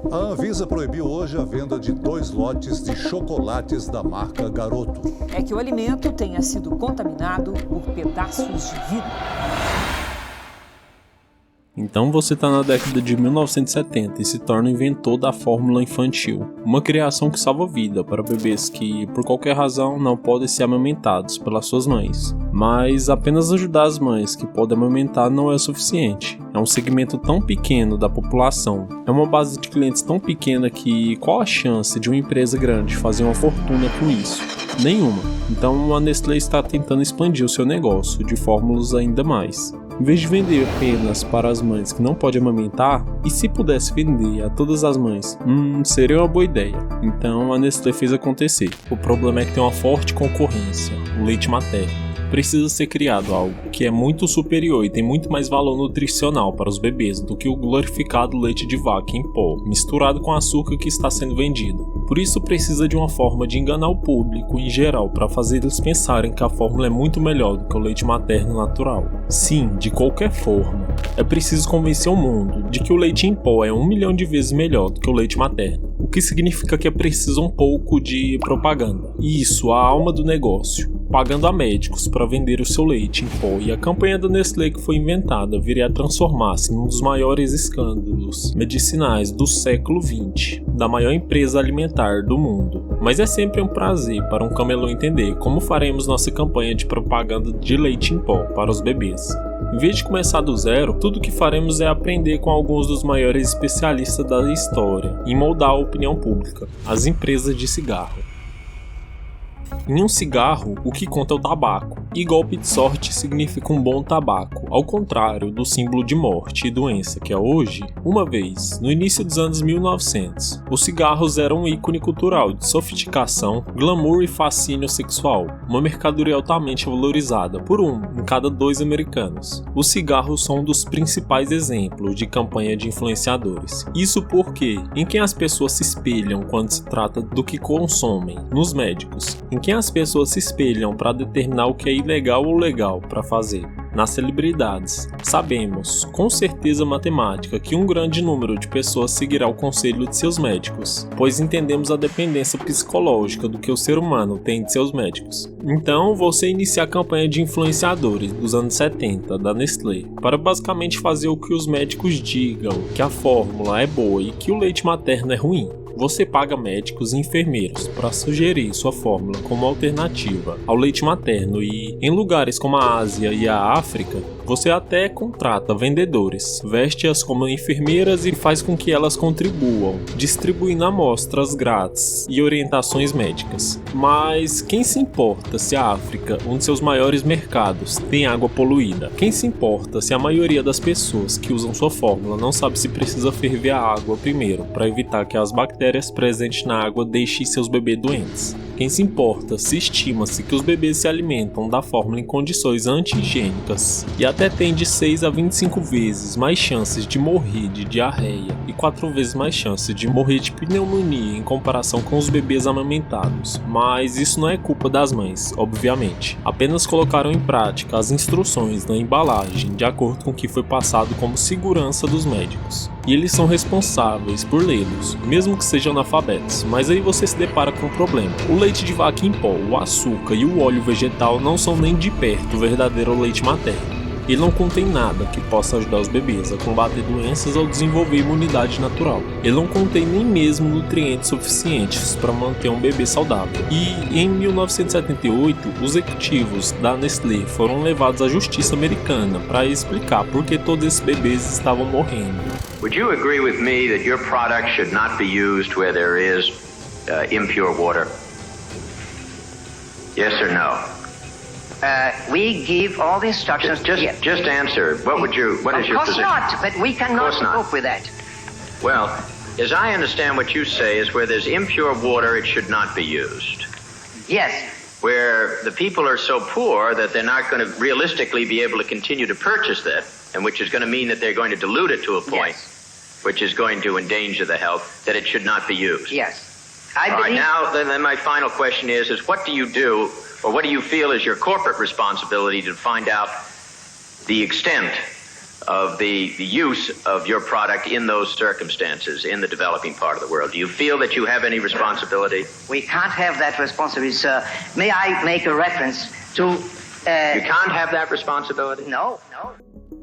A Anvisa proibiu hoje a venda de 2 lotes de chocolates da marca Garoto. É que o alimento tenha sido contaminado por pedaços de vidro. Então você está na década de 1970 e se torna o inventor da fórmula infantil, uma criação que salva vida para bebês que, por qualquer razão, não podem ser amamentados pelas suas mães. Mas apenas ajudar as mães que podem amamentar não é o suficiente. É um segmento tão pequeno da população, é uma base de clientes tão pequena que qual a chance de uma empresa grande fazer uma fortuna com isso? Nenhuma. Então a Nestlé está tentando expandir o seu negócio de fórmulas ainda mais. Em vez de vender apenas para as mães que não podem amamentar, e se pudesse vender a todas as mães, seria uma boa ideia. Então a Nestlé fez acontecer. O problema é que tem uma forte concorrência, o leite materno. Precisa ser criado algo que é muito superior e tem muito mais valor nutricional para os bebês do que o glorificado leite de vaca em pó, misturado com açúcar que está sendo vendido. Por isso precisa de uma forma de enganar o público em geral para fazer eles pensarem que a fórmula é muito melhor do que o leite materno natural. Sim, de qualquer forma. É preciso convencer o mundo de que o leite em pó é 1 milhão de vezes melhor do que o leite materno. O que significa que é preciso um pouco de propaganda. E isso, a alma do negócio. Pagando a médicos para vender o seu leite em pó, e a campanha da Nestlé que foi inventada viria a transformar-se num dos maiores escândalos medicinais do século XX, da maior empresa alimentar do mundo. Mas é sempre um prazer para um camelô entender como faremos nossa campanha de propaganda de leite em pó para os bebês. Em vez de começar do zero, tudo o que faremos é aprender com alguns dos maiores especialistas da história em moldar a opinião pública, as empresas de cigarro. Em um cigarro, o que conta é o tabaco, e golpe de sorte significa um bom tabaco, ao contrário do símbolo de morte e doença que é hoje. Uma vez, no início dos anos 1900, os cigarros eram um ícone cultural de sofisticação, glamour e fascínio sexual, uma mercadoria altamente valorizada por em cada 2 americanos. Os cigarros são um dos principais exemplos de campanha de influenciadores. Isso porque, em quem as pessoas se espelham quando se trata do que consomem? Nos médicos. Em quem as pessoas se espelham para determinar o que é ilegal ou legal para fazer? Nas celebridades. Sabemos, com certeza matemática, que um grande número de pessoas seguirá o conselho de seus médicos, pois entendemos a dependência psicológica do que o ser humano tem de seus médicos. Então, você inicia a campanha de influenciadores dos anos 70 da Nestlé, para basicamente fazer o que os médicos digam, que a fórmula é boa e que o leite materno é ruim. Você paga médicos e enfermeiros para sugerir sua fórmula como alternativa ao leite materno e, em lugares como a Ásia e a África, você até contrata vendedores, veste-as como enfermeiras e faz com que elas contribuam, distribuindo amostras grátis e orientações médicas. Mas quem se importa se a África, um de seus maiores mercados, tem água poluída? Quem se importa se a maioria das pessoas que usam sua fórmula não sabe se precisa ferver a água primeiro para evitar que as bactérias presentes na água deixem seus bebês doentes? Quem se importa se estima-se que os bebês se alimentam da fórmula em condições anti-higiênicas e até tem de 6 a 25 vezes mais chances de morrer de diarreia e 4 vezes mais chances de morrer de pneumonia em comparação com os bebês amamentados. Mas isso não é culpa das mães, obviamente. Apenas colocaram em prática as instruções na embalagem de acordo com o que foi passado como segurança dos médicos. E eles são responsáveis por lê-los, mesmo que sejam analfabetos. Mas aí você se depara com um problema. O leite de vaca em pó, o açúcar e o óleo vegetal não são nem de perto o verdadeiro leite materno. Ele não contém nada que possa ajudar os bebês a combater doenças ou desenvolver imunidade natural. Ele não contém nem mesmo nutrientes suficientes para manter um bebê saudável. E em 1978, os executivos da Nestlé foram levados à justiça americana para explicar por que todos esses bebês estavam morrendo. Would you agree with me that your product should not be used where there is impure water? Yes or no? We give all the instructions. Just answer. What is your position? Of course not, but we cannot cope with that. Well, as I understand what you say is where there's impure water, it should not be used. Yes. Where the people are so poor that they're not going to realistically be able to continue to purchase that, and which is going to mean that they're going to dilute it to a point, which is going to endanger the health, that it should not be used. Yes. All right, now, then my final question is what do you do, or what do you feel is your corporate responsibility to find out the extent of the use of your product in those circumstances in the developing part of the world? Do you feel that you have any responsibility? We can't have that responsibility, sir. May I make a reference to... You can't have that responsibility? No.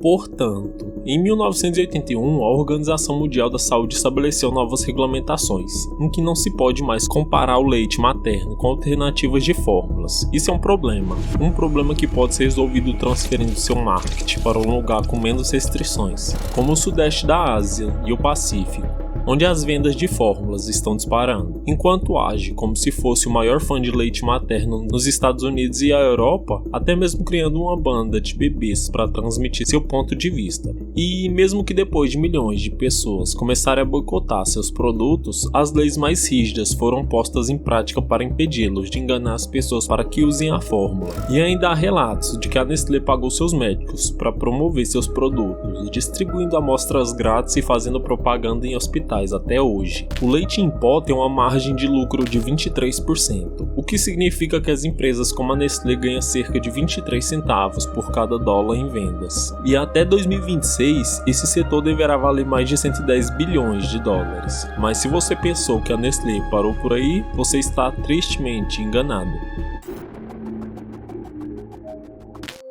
Portanto, em 1981, a Organização Mundial da Saúde estabeleceu novas regulamentações, em que não se pode mais comparar o leite materno com alternativas de fórmulas. Isso é um problema que pode ser resolvido transferindo seu marketing para um lugar com menos restrições, como o Sudeste da Ásia e o Pacífico, onde as vendas de fórmulas estão disparando, enquanto age como se fosse o maior fã de leite materno nos Estados Unidos e a Europa, até mesmo criando uma banda de bebês para transmitir seu ponto de vista. E mesmo que depois de milhões de pessoas começarem a boicotar seus produtos, as leis mais rígidas foram postas em prática para impedi-los de enganar as pessoas para que usem a fórmula. E ainda há relatos de que a Nestlé pagou seus médicos para promover seus produtos, distribuindo amostras grátis e fazendo propaganda em hospitais até hoje. O leite em pó tem uma margem de lucro de 23%, o que significa que as empresas como a Nestlé ganham cerca de 23 centavos por cada dólar em vendas. E até 2026, esse setor deverá valer mais de 110 bilhões de dólares. Mas se você pensou que a Nestlé parou por aí, você está tristemente enganado.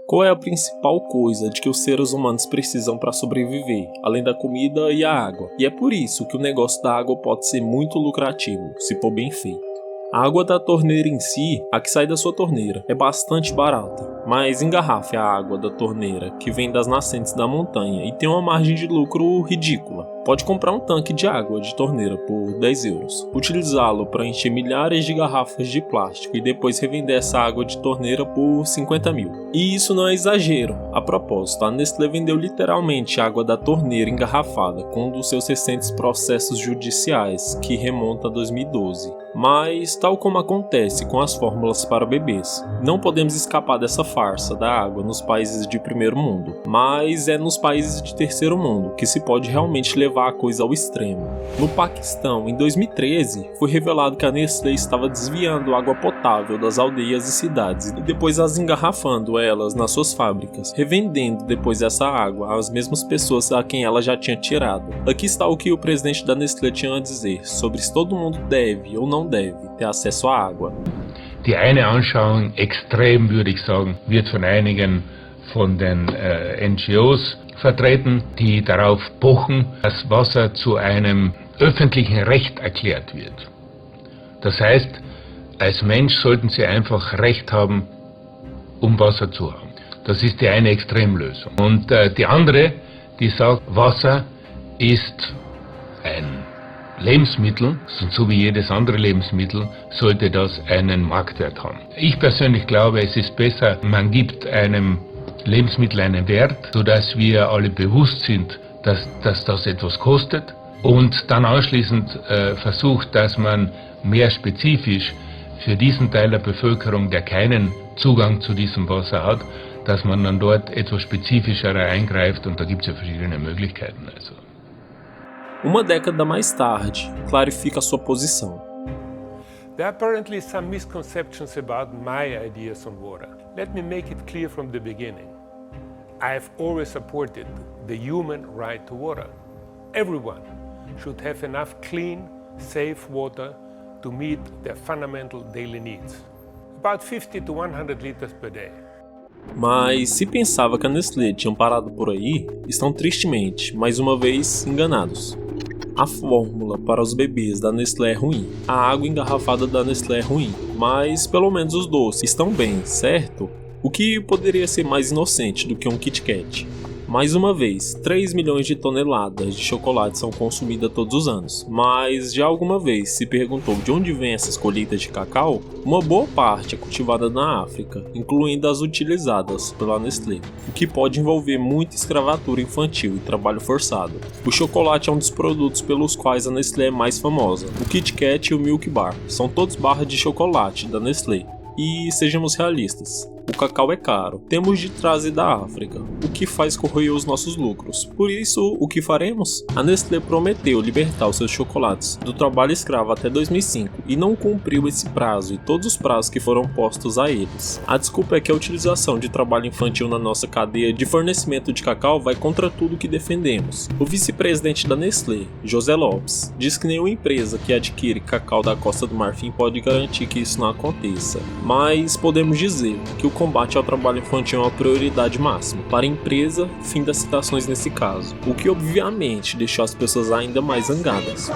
Qual é a principal coisa de que os seres humanos precisam para sobreviver, além da comida e a água? E é por isso que o negócio da água pode ser muito lucrativo, se for bem feito. A água da torneira em si, a que sai da sua torneira, é bastante barata, mas engarrafe a água da torneira que vem das nascentes da montanha e tem uma margem de lucro ridícula. Pode comprar um tanque de água de torneira por 10 euros, utilizá-lo para encher milhares de garrafas de plástico e depois revender essa água de torneira por 50 mil. E isso não é exagero. A propósito, a Nestlé vendeu literalmente água da torneira engarrafada com um dos seus recentes processos judiciais, que remonta a 2012. Mas, tal como acontece com as fórmulas para bebês, não podemos escapar dessa farsa da água nos países de primeiro mundo, mas é nos países de terceiro mundo que se pode realmente levar a coisa ao extremo. No Paquistão, em 2013, foi revelado que a Nestlé estava desviando água potável das aldeias e cidades e depois as engarrafando elas nas suas fábricas, revendendo depois essa água às mesmas pessoas a quem ela já tinha tirado. Aqui está o que o presidente da Nestlé tinha a dizer sobre se todo mundo deve ou não deve ter acesso à água. Die eine Anschauung, extrem würde ich sagen, wird von einigen von den NGOs vertreten, die darauf pochen, dass Wasser zu einem öffentlichen Recht erklärt wird. Das heißt, als Mensch sollten Sie einfach Recht haben, Wasser zu haben. Das ist die eine Extremlösung. Und die andere, die sagt, Wasser ist ein Lebensmittel, so wie jedes andere Lebensmittel, sollte das einen Marktwert haben. Ich persönlich glaube, es ist besser, man gibt einem Lebensmittel einen Wert, sodass wir alle bewusst sind, dass das etwas kostet und dann anschließend versucht, dass man mehr spezifisch für diesen Teil der Bevölkerung, der keinen Zugang zu diesem Wasser hat, dass man dann dort etwas spezifischer eingreift und da gibt es ja verschiedene Möglichkeiten. Also. Uma década mais tarde, clarifica sua posição. There are apparently some misconceptions about my ideas on water. Let me make it clear from the beginning. I have always supported the human right to water. Everyone should have enough clean, safe water to meet their fundamental daily needs. About 50 to 100 liters per day. Mas se pensava que a Nestlé tinha parado por aí, estão tristemente, mais uma vez, enganados. A fórmula para os bebês da Nestlé é ruim, a água engarrafada da Nestlé é ruim, mas pelo menos os doces estão bem, certo? O que poderia ser mais inocente do que um Kit Kat? Mais uma vez, 3 milhões de toneladas de chocolate são consumidas todos os anos, mas já alguma vez se perguntou de onde vêm essas colheitas de cacau? Uma boa parte é cultivada na África, incluindo as utilizadas pela Nestlé, o que pode envolver muita escravatura infantil e trabalho forçado. O chocolate é um dos produtos pelos quais a Nestlé é mais famosa. O Kit Kat e o Milk Bar são todos barras de chocolate da Nestlé. E sejamos realistas, O cacau é caro, temos de trazer da África, o que faz corroer os nossos lucros. Por isso, o que faremos? A Nestlé prometeu libertar os seus chocolates do trabalho escravo até 2005 e não cumpriu esse prazo e todos os prazos que foram postos a eles. A desculpa é que a utilização de trabalho infantil na nossa cadeia de fornecimento de cacau vai contra tudo que defendemos. O vice-presidente da Nestlé, José Lopes, diz que nenhuma empresa que adquire cacau da Costa do Marfim pode garantir que isso não aconteça, mas podemos dizer que o combate ao trabalho infantil é uma prioridade máxima para a empresa, fim das citações nesse caso, o que obviamente deixou as pessoas ainda mais zangadas.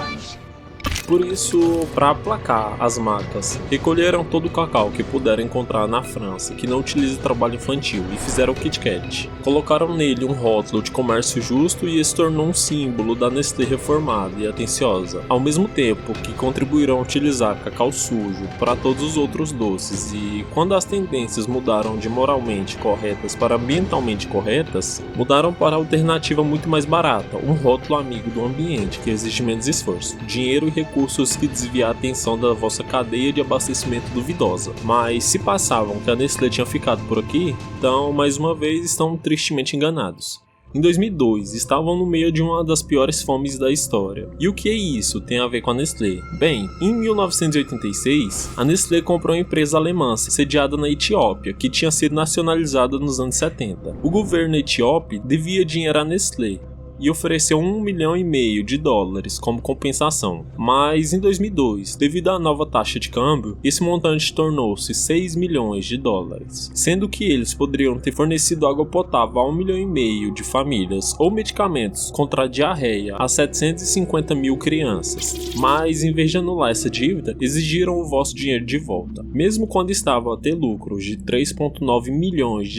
Por isso, para aplacar as marcas, recolheram todo o cacau que puderam encontrar na França que não utiliza trabalho infantil e fizeram o Kit Kat. Colocaram nele um rótulo de comércio justo e esse tornou um símbolo da Nestlé reformada e atenciosa, ao mesmo tempo que contribuíram a utilizar cacau sujo para todos os outros doces. E quando as tendências mudaram de moralmente corretas para ambientalmente corretas, mudaram para a alternativa muito mais barata, um rótulo amigo do ambiente que exige menos esforço, dinheiro e recursos que desviar a atenção da vossa cadeia de abastecimento duvidosa. Mas se passavam que a Nestlé tinha ficado por aqui, então mais uma vez estão tristemente enganados. Em 2002, estavam no meio de uma das piores fomes da história. E o que isso tem a ver com a Nestlé? Bem, em 1986, a Nestlé comprou uma empresa alemã sediada na Etiópia, que tinha sido nacionalizada nos anos 70. O governo etíope devia dinheiro à Nestlé e ofereceu $1,5 milhão como compensação. Mas em 2002, devido à nova taxa de câmbio, esse montante tornou-se $6 milhões, sendo que eles poderiam ter fornecido água potável a 1,5 milhão de famílias ou medicamentos contra a diarreia a 750 mil crianças. Mas em vez de anular essa dívida, exigiram o vosso dinheiro de volta, mesmo quando estavam a ter lucros de $3,9 milhões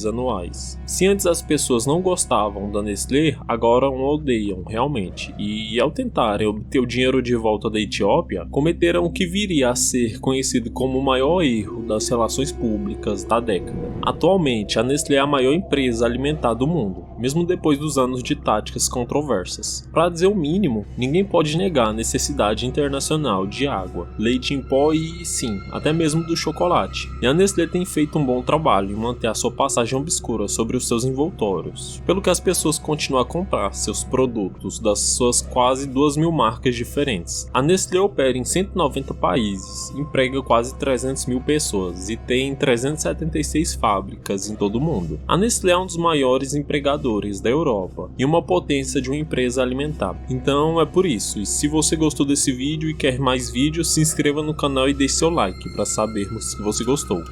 anuais. Se antes as pessoas não gostavam da Nestlé, agora o odeiam realmente, e ao tentarem obter o dinheiro de volta da Etiópia, cometeram o que viria a ser conhecido como o maior erro das relações públicas da década. Atualmente, a Nestlé é a maior empresa alimentar do mundo, mesmo depois dos anos de táticas controversas. Para dizer o mínimo, ninguém pode negar a necessidade internacional de água, leite em pó e, sim, até mesmo do chocolate. E a Nestlé tem feito um bom trabalho em manter a sua passagem obscura sobre os seus envoltórios, pelo que as pessoas continuam a comprar seus produtos das suas quase 2.000 marcas diferentes. A Nestlé opera em 190 países, emprega quase 300 mil pessoas e tem 376 fábricas em todo o mundo. A Nestlé é um dos maiores empregadores da Europa e uma potência de uma empresa alimentar. Então é por isso, e se você gostou desse vídeo e quer mais vídeos, se inscreva no canal e deixe seu like para sabermos que você gostou.